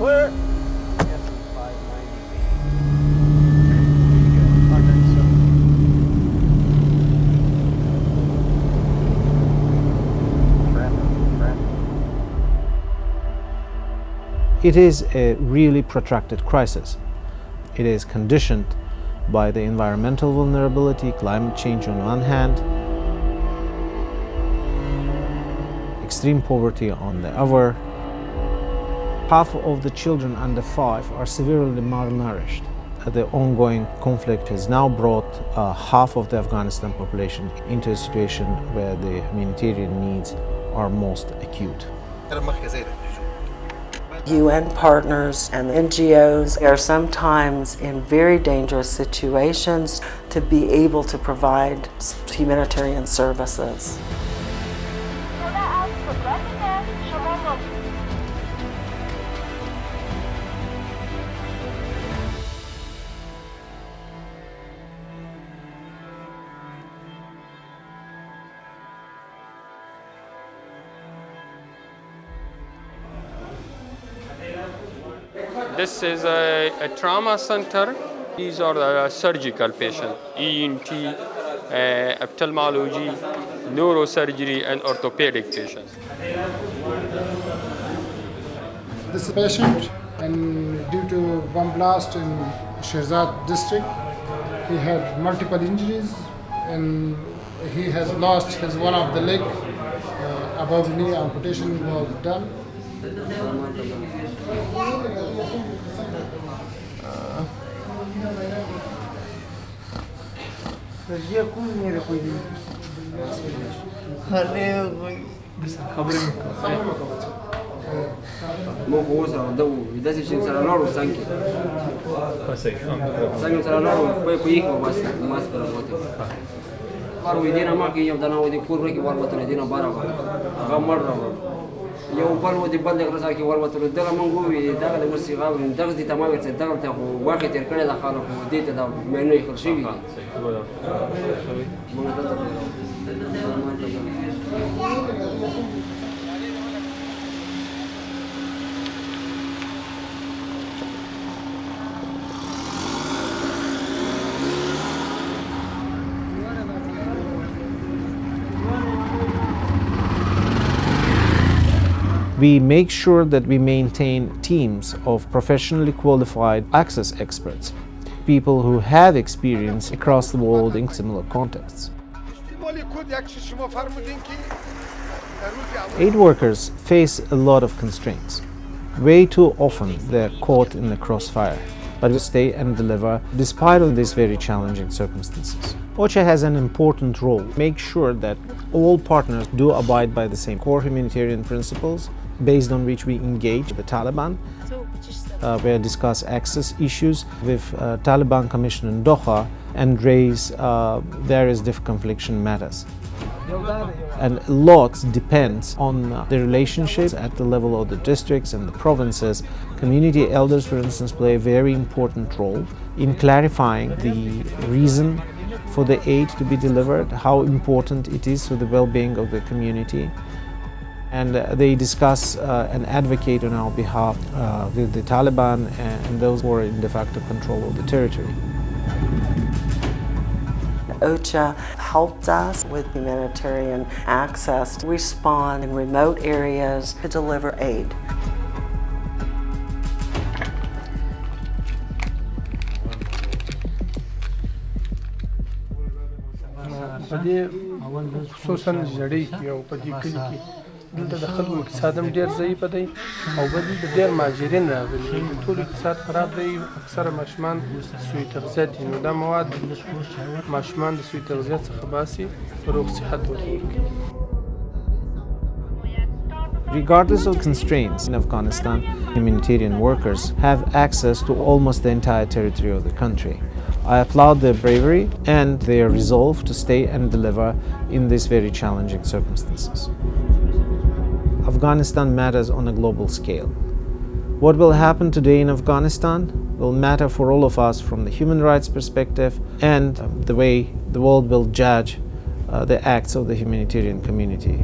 Clear. It is a really protracted crisis. It is conditioned by the environmental vulnerability, climate change on one hand, extreme poverty on the other. Half of the children under 5 are severely malnourished. The ongoing conflict has now brought half of the Afghanistan population into a situation where the humanitarian needs are most acute. UN partners and NGOs are sometimes in very dangerous situations to be able to provide humanitarian services. This is a trauma center. These are the surgical patients, ENT, ophthalmology, neurosurgery, and orthopedic patients. This patient, and due to bomb blast in Shirzad district, he had multiple injuries and he has lost his one of the leg. Above the knee amputation was done. یو بل و دی بل دغه ځای کې وروتلو دغه مونږ وی دغه د مرسي غاورین دغه دې تمام ورته دغه ته واقع تیر کړی د خلکو دې ته د مینو یې خرشي وي We make sure that we maintain teams of professionally qualified access experts, people who have experience across the world in similar contexts. Aid workers face a lot of constraints. Way too often they're caught in the crossfire, but we stay and deliver despite of these very challenging circumstances. OCHA has an important role. Make sure that all partners do abide by the same core humanitarian principles based on which we engage the Taliban. We discuss access issues with Taliban Commission in Doha and raise various confliction matters. And a lot depends on the relationships at the level of the districts and the provinces. Community elders, for instance, play a very important role in clarifying the reason for the aid to be delivered, how important it is for the well-being of the community. And they discuss and advocate on our behalf with the Taliban and those who are in de facto control of the territory. OCHA helped us with humanitarian access to respond in remote areas to deliver aid. دلته د خلکو اقتصاد هم ډیر ضعیف دی او بل د ډیر مهاجرین راغلي ټول اقتصاد خراب دی اکثره ماشومان سوی تغذیه دي نو دا مواد ماشومان د سوی تغذیه څخه باسي روغ صحت ورکوي. Regardless of constraints in Afghanistan, humanitarian workers have access to almost the entire territory of the country. I applaud their bravery and their resolve to stay and deliver in these very challenging circumstances. Afghanistan matters on a global scale. What will happen today in Afghanistan will matter for all of us from the human rights perspective and the way the world will judge the acts of the humanitarian community.